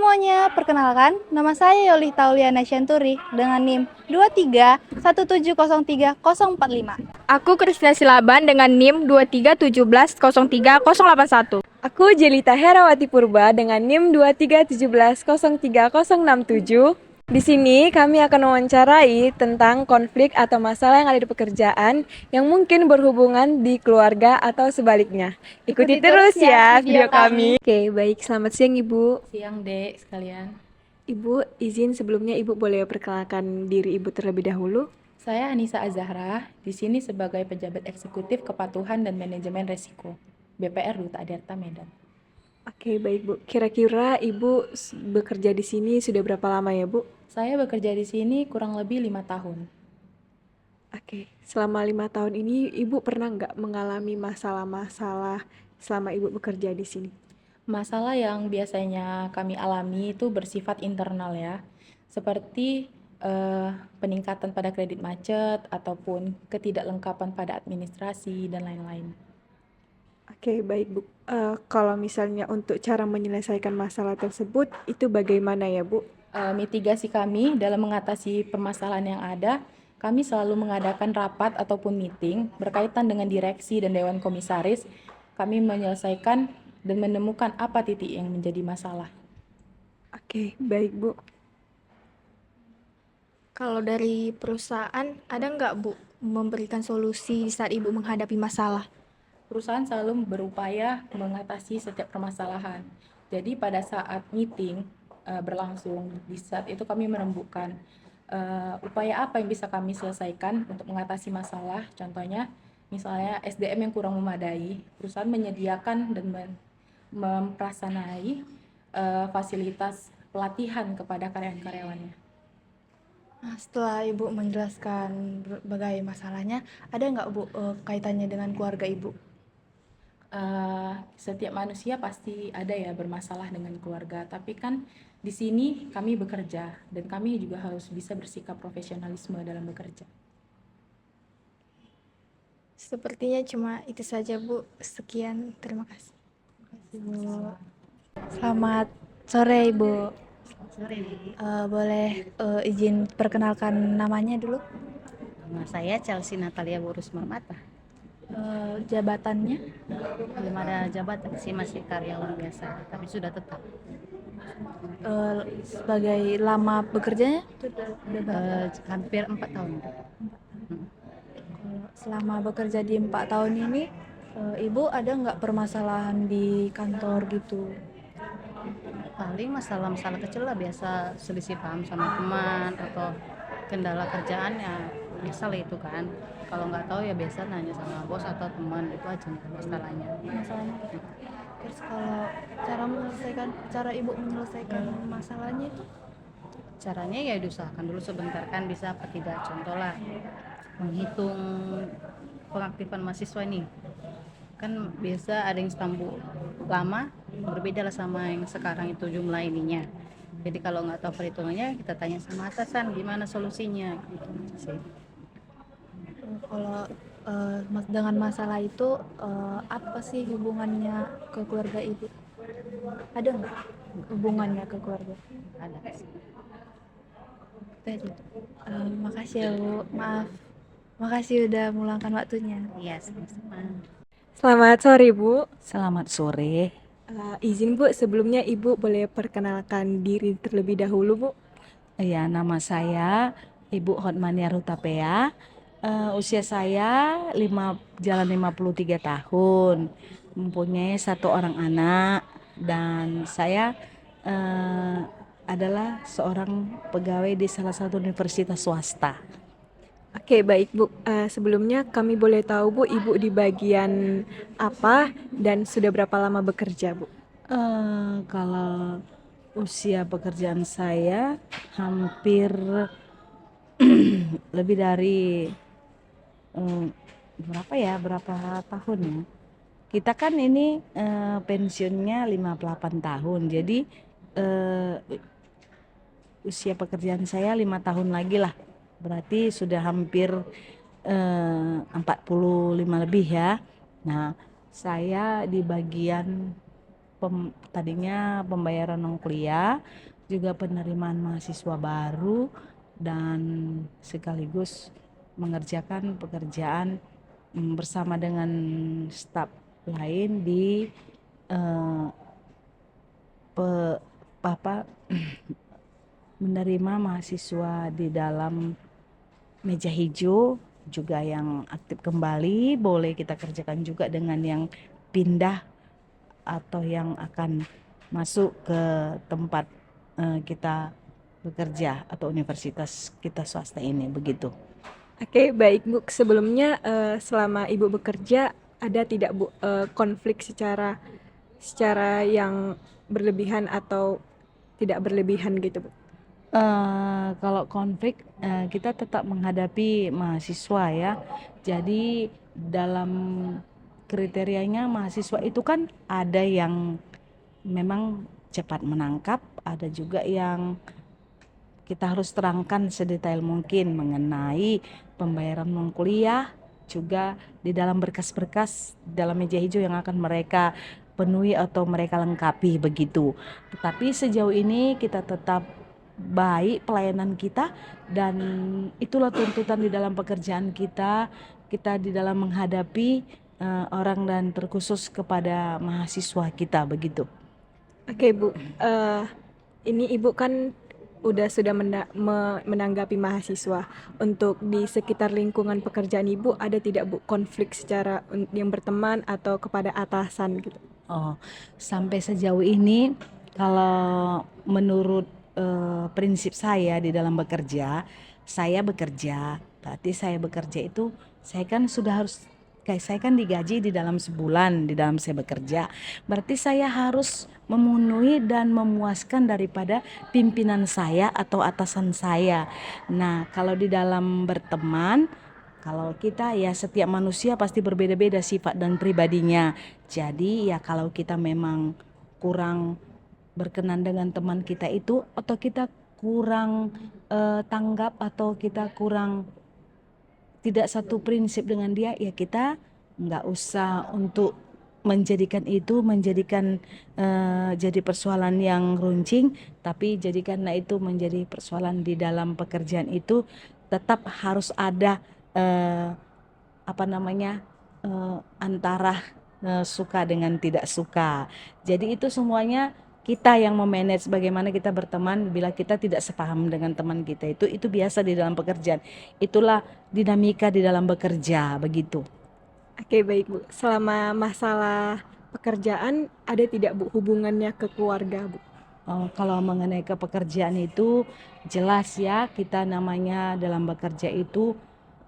semuanya, perkenalkan, nama saya Yoli Tauliana Syanturi dengan NIM 2317033045. Aku Kristina Silaban dengan NIM 2317038081. Aku Jelita Herawati Purba dengan NIM 2317033067. Di sini kami akan mewawancarai tentang konflik atau masalah yang ada di pekerjaan yang mungkin berhubungan di keluarga atau sebaliknya. Ikuti terus ya video kami. Oke, baik. Selamat siang Ibu. Siang dek sekalian. Ibu, izin sebelumnya Ibu boleh perkenalkan diri Ibu terlebih dahulu? Saya Anissa Azahra, di sini sebagai pejabat eksekutif kepatuhan dan manajemen resiko BPR Duta Adirta Medan. Oke, baik Bu. Kira-kira Ibu bekerja di sini sudah berapa lama ya Bu? Saya bekerja di sini kurang lebih 5 tahun. Oke, selama 5 tahun ini Ibu pernah nggak mengalami masalah-masalah selama Ibu bekerja di sini? Masalah yang biasanya kami alami itu bersifat internal ya, seperti peningkatan pada kredit macet ataupun ketidaklengkapan pada administrasi dan lain-lain. Oke, baik Bu. Kalau misalnya untuk cara menyelesaikan masalah tersebut, itu bagaimana ya Bu? Mitigasi kami dalam mengatasi permasalahan yang ada, kami selalu mengadakan rapat ataupun meeting berkaitan dengan direksi dan dewan komisaris. Kami menyelesaikan dan menemukan apa titik yang menjadi masalah. Oke, baik Bu. Kalau dari perusahaan, ada nggak Bu memberikan solusi saat Ibu menghadapi masalah? Perusahaan selalu berupaya mengatasi setiap permasalahan. Jadi pada saat meeting berlangsung, di saat itu kami menemukan upaya apa yang bisa kami selesaikan untuk mengatasi masalah. Contohnya, misalnya SDM yang kurang memadai, perusahaan menyediakan dan memprasarnai fasilitas pelatihan kepada karyawan-karyawannya. Nah, setelah Ibu menjelaskan berbagai masalahnya, ada nggak Bu kaitannya dengan keluarga Ibu? Setiap manusia pasti ada ya bermasalah dengan keluarga, tapi kan di sini kami bekerja dan kami juga harus bisa bersikap profesionalisme dalam bekerja. Sepertinya cuma itu saja Bu. Sekian, terima kasih. Bu. Selamat sore Ibu. Sore, Boleh izin perkenalkan namanya dulu? nama saya Chelsea Natalia Borus Marmata. Jabatannya? Belum ada jabatan sih, masih karyawan biasa, tapi sudah tetap. Sebagai lama bekerjanya? Sudah berapa? Hampir 4 tahun. Selama bekerja di 4 tahun ini, Ibu ada nggak permasalahan di kantor gitu? Paling masalah-masalah kecil lah, biasa selisih paham sama teman atau kendala kerjaan ya biasa lah itu kan. Kalau nggak tahu ya biasa nanya sama bos atau teman, itu aja masalahnya. Masalahnya. Terus kalau cara Ibu menyelesaikan masalahnya itu? Caranya ya diusahakan dulu sebentar kan, bisa apa tidak. Contoh lah, menghitung pengaktifan mahasiswa nih. Kan biasa ada yang stambu lama, berbeda lah sama yang sekarang itu jumlah ininya. Jadi kalau nggak tahu perhitungannya, kita tanya sama atasan gimana solusinya gitu sih. Kalau dengan masalah itu apa sih hubungannya ke keluarga Ibu? Ada nggak hubungannya ke keluarga? Ada sih. Makasih ya Bu, maaf. Makasih udah meluangkan waktunya. Iya, sama-sama. Selamat sore Bu. Selamat sore. Izin Bu, sebelumnya Ibu boleh perkenalkan diri terlebih dahulu Bu? Ya, nama saya Ibu Hotmania Hutapea. Usia saya jalan 53 tahun. Mempunyai 1 orang anak dan saya adalah seorang pegawai di salah satu universitas swasta. Oke, baik Bu. Sebelumnya kami boleh tahu Bu, Ibu di bagian apa dan sudah berapa lama bekerja Bu? Kalau usia pekerjaan saya hampir lebih dari berapa tahun ya. Kita kan ini pensiunnya 58 tahun. Jadi usia pekerjaan saya 5 tahun lagi lah. Berarti sudah hampir 45 lebih ya. Nah, saya di bagian tadinya pembayaran non kuliah, juga penerimaan mahasiswa baru, dan sekaligus mengerjakan pekerjaan bersama dengan staf lain di eh, pe- apa menerima mahasiswa di dalam meja hijau juga yang aktif kembali boleh kita kerjakan juga dengan yang pindah atau yang akan masuk ke tempat kita bekerja atau universitas kita swasta ini begitu. Oke, baik Bu. Sebelumnya selama Ibu bekerja ada tidak Bu konflik secara yang berlebihan atau tidak berlebihan gitu Bu? Kalau konflik kita tetap menghadapi mahasiswa ya. Jadi dalam kriterianya mahasiswa itu kan ada yang memang cepat menangkap, ada juga yang kita harus terangkan sedetail mungkin mengenai pembayaran non kuliah, juga di dalam berkas-berkas dalam meja hijau yang akan mereka penuhi atau mereka lengkapi begitu. Tetapi sejauh ini kita tetap baik pelayanan kita, dan itulah tuntutan di dalam pekerjaan kita di dalam menghadapi orang dan terkhusus kepada mahasiswa kita begitu. Oke Bu, ini Ibu kan sudah menanggapi mahasiswa. Untuk di sekitar lingkungan pekerjaan Ibu ada tidak Bu konflik secara yang berteman atau kepada atasan gitu? Oh, sampai sejauh ini kalau menurut prinsip saya di dalam bekerja, berarti saya bekerja itu saya kan sudah harus kayak saya kan digaji di dalam sebulan di dalam saya bekerja, berarti saya harus memenuhi dan memuaskan daripada pimpinan saya atau atasan saya. Nah, kalau di dalam berteman, kalau kita ya setiap manusia pasti berbeda-beda sifat dan pribadinya. Jadi ya kalau kita memang kurang berkenan dengan teman kita itu, atau kita kurang tanggap, atau kita kurang tidak satu prinsip dengan dia, ya kita nggak usah untuk menjadikan jadi persoalan yang runcing, tapi jadikanlah itu menjadi persoalan di dalam pekerjaan itu. Tetap harus ada antara suka dengan tidak suka. Jadi itu semuanya kita yang memanage bagaimana kita berteman bila kita tidak sepaham dengan teman kita, itu biasa di dalam pekerjaan. Itulah dinamika di dalam bekerja begitu. Oke, baik Bu. Selama masalah pekerjaan ada tidak Bu hubungannya ke keluarga Bu? Kalau mengenai ke pekerjaan itu jelas ya, kita namanya dalam bekerja itu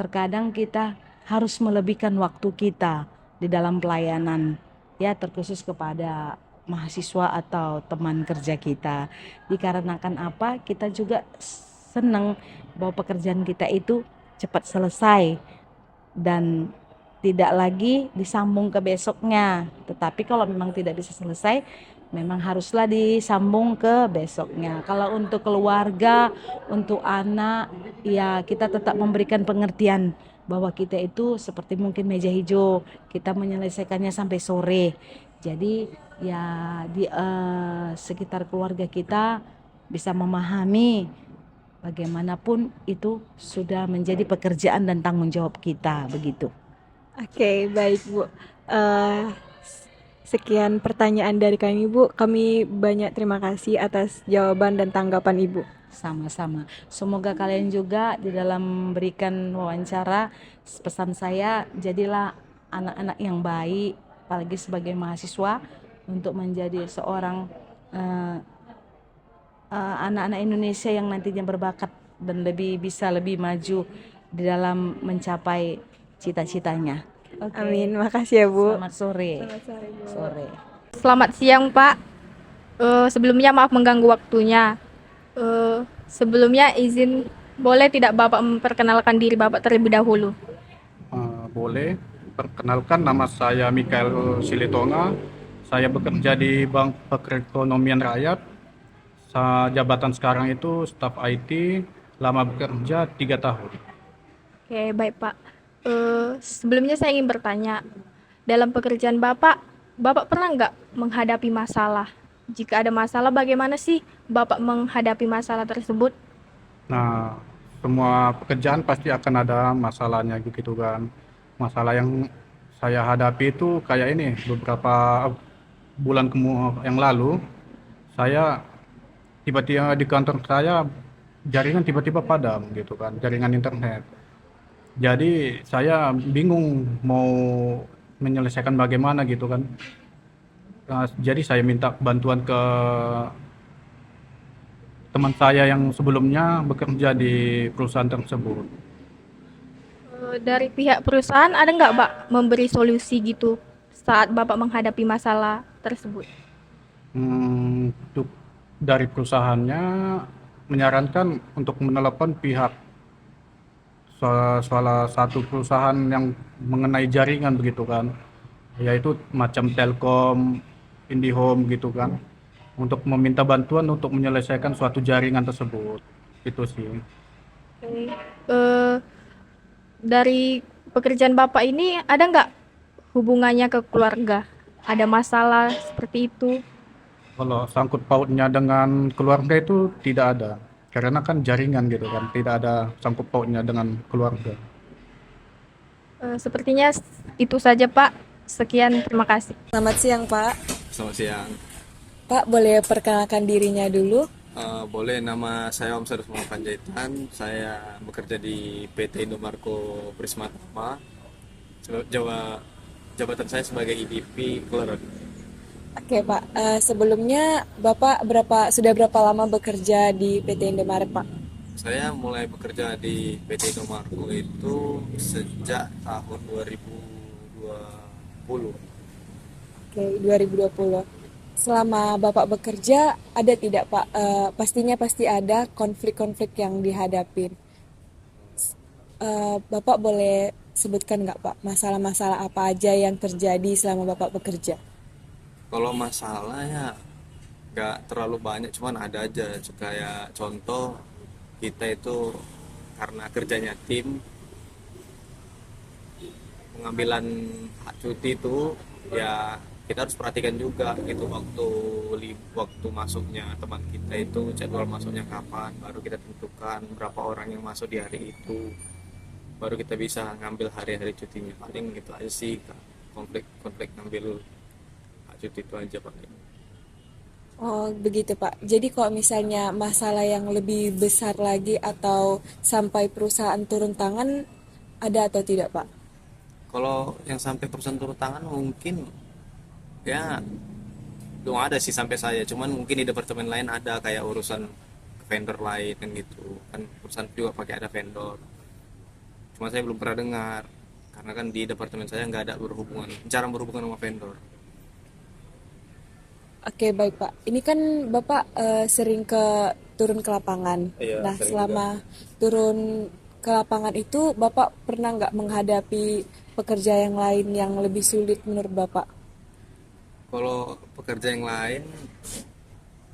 terkadang kita harus melebihkan waktu kita di dalam pelayanan ya, terkhusus kepada mahasiswa atau teman kerja kita. Dikarenakan apa? Kita juga senang bahwa pekerjaan kita itu cepat selesai dan tidak lagi disambung ke besoknya. Tetapi kalau memang tidak bisa selesai, memang haruslah disambung ke besoknya. Kalau untuk keluarga, untuk anak, ya kita tetap memberikan pengertian bahwa kita itu seperti mungkin meja hijau, kita menyelesaikannya sampai sore. Jadi ya di sekitar keluarga kita bisa memahami bagaimanapun itu sudah menjadi pekerjaan dan tanggung jawab kita begitu. Oke, baik Bu. Sekian pertanyaan dari kami Bu. Kami banyak terima kasih atas jawaban dan tanggapan Ibu. Sama-sama. Semoga kalian juga di dalam memberikan wawancara, pesan saya jadilah anak-anak yang baik, apalagi sebagai mahasiswa, untuk menjadi seorang anak-anak Indonesia yang nantinya berbakat dan bisa lebih maju di dalam mencapai cita-citanya. Oke. Amin. Makasih ya Bu. Selamat sore. Selamat sore Bu. Sore. Selamat siang Pak. Sebelumnya maaf mengganggu waktunya. Sebelumnya izin boleh tidak Bapak memperkenalkan diri Bapak terlebih dahulu? Boleh. Perkenalkan, nama saya Mikael Silitonga. Saya bekerja di Bank Perekonomian Rakyat. Jabatan sekarang itu staf IT, lama bekerja 3 tahun. Oke, baik Pak. Sebelumnya saya ingin bertanya, dalam pekerjaan Bapak, Bapak pernah nggak menghadapi masalah? Jika ada masalah, bagaimana sih Bapak menghadapi masalah tersebut? Nah, semua pekerjaan pasti akan ada masalahnya gitu kan. Masalah yang saya hadapi itu kayak ini, beberapa bulan yang lalu, saya tiba-tiba di kantor saya jaringan tiba-tiba padam gitu kan, jaringan internet. Jadi saya bingung mau menyelesaikan bagaimana gitu kan. Jadi saya minta bantuan ke teman saya yang sebelumnya bekerja di perusahaan tersebut. Dari pihak perusahaan ada nggak Pak memberi solusi gitu saat Bapak menghadapi masalah tersebut? Untuk dari perusahaannya menyarankan untuk menelepon pihak salah satu perusahaan yang mengenai jaringan begitu kan, yaitu macam Telkom, IndiHome gitu kan, untuk meminta bantuan untuk menyelesaikan suatu jaringan tersebut. Itu sih. Eh, dari pekerjaan Bapak ini ada nggak hubungannya ke keluarga? Ada masalah seperti itu? Kalau sangkut pautnya dengan keluarga itu tidak ada, karena kan jaringan gitu kan, tidak ada sangkut pautnya dengan keluarga. Sepertinya itu saja Pak. Sekian, terima kasih. Selamat siang, Pak. Selamat siang. Pak, boleh perkenalkan dirinya dulu? Boleh, nama saya Om Sarus Muhammad Panjaitan. Saya bekerja di PT Indomarko Prisma Tama. Jabatan saya sebagai IDP Clearer. Oke, Pak. Sebelumnya Bapak sudah berapa lama bekerja di PT Indomaret, Pak? Saya mulai bekerja di PT Indomarko itu sejak tahun 2020. Oke, 2020. Selama Bapak bekerja, ada tidak, Pak? Pastinya pasti ada konflik-konflik yang dihadapin. Bapak boleh sebutkan nggak, Pak, masalah-masalah apa aja yang terjadi selama Bapak bekerja? Kalau masalahnya nggak terlalu banyak, cuman ada aja. Kayak contoh, kita itu karena kerjanya tim, pengambilan hak cuti itu ya kita harus perhatikan juga gitu, waktu masuknya teman kita itu, jadwal masuknya kapan, baru kita tentukan berapa orang yang masuk di hari itu, baru kita bisa ngambil hari-hari cutinya. Paling gitu aja sih, konflik ngambil hak cuti itu aja paling. Oh, begitu, Pak. Jadi kalau misalnya masalah yang lebih besar lagi atau sampai perusahaan turun tangan, ada atau tidak, Pak? Kalau yang sampai perusahaan turun tangan mungkin ya belum ada sih sampai saya, cuman mungkin di departemen lain ada, kayak urusan vendor lain kan gitu kan, perusahaan juga pakai ada vendor, cuma saya belum pernah dengar karena kan di departemen saya nggak ada jarang berhubungan sama vendor. Oke, baik, Pak. Ini kan Bapak sering turun ke lapangan. Iya, Nah, sering selama turun ke lapangan itu, Bapak pernah nggak menghadapi pekerja yang lain yang lebih sulit menurut Bapak? Kalau pekerja yang lain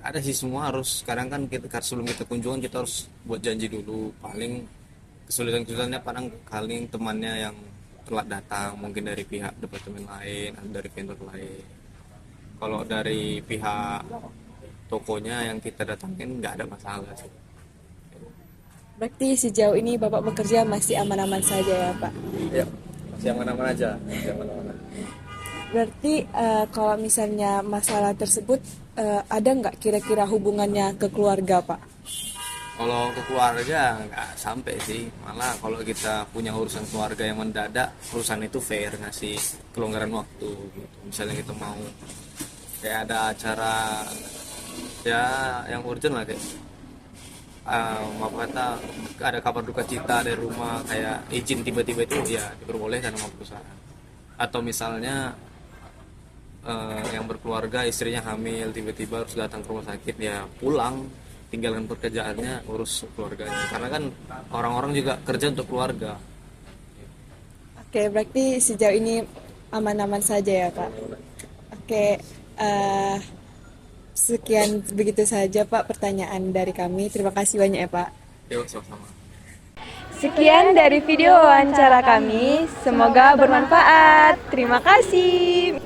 ada sih, semua harus, kadang kan sebelum kita kunjungan kita harus buat janji dulu. Paling kesulitannya paling temannya yang telat datang, mungkin dari pihak departemen lain atau dari vendor lain. Kalau dari pihak tokonya yang kita datangin nggak ada masalah sih. Berarti sejauh ini Bapak bekerja masih aman-aman saja ya, Pak? Ya, masih aman-aman aja, masih aman-aman. Berarti kalau misalnya masalah tersebut ada nggak kira-kira hubungannya ke keluarga, Pak? Kalau ke keluarga nggak sampai sih, malah kalau kita punya urusan keluarga yang mendadak, perusahaan itu fair ngasih kelonggaran waktu gitu. Misalnya kita mau kayak ada acara ya yang urgent lah, kayak maaf kata ada kabar duka cita dari rumah, kayak izin tiba-tiba itu ya diperbolehkan sama perusahaan. Atau misalnya yang berkeluarga, istrinya hamil, tiba-tiba harus datang ke rumah sakit, ya pulang, tinggalkan pekerjaannya, urus keluarganya, karena kan orang-orang juga kerja untuk keluarga. Oke, berarti sejauh ini aman-aman saja ya, Pak? Oke, sekian begitu saja, Pak, pertanyaan dari kami. Terima kasih banyak ya, Pak. Yuk, sama-sama. Sekian dari video wawancara kami. Semoga bermanfaat. Terima kasih.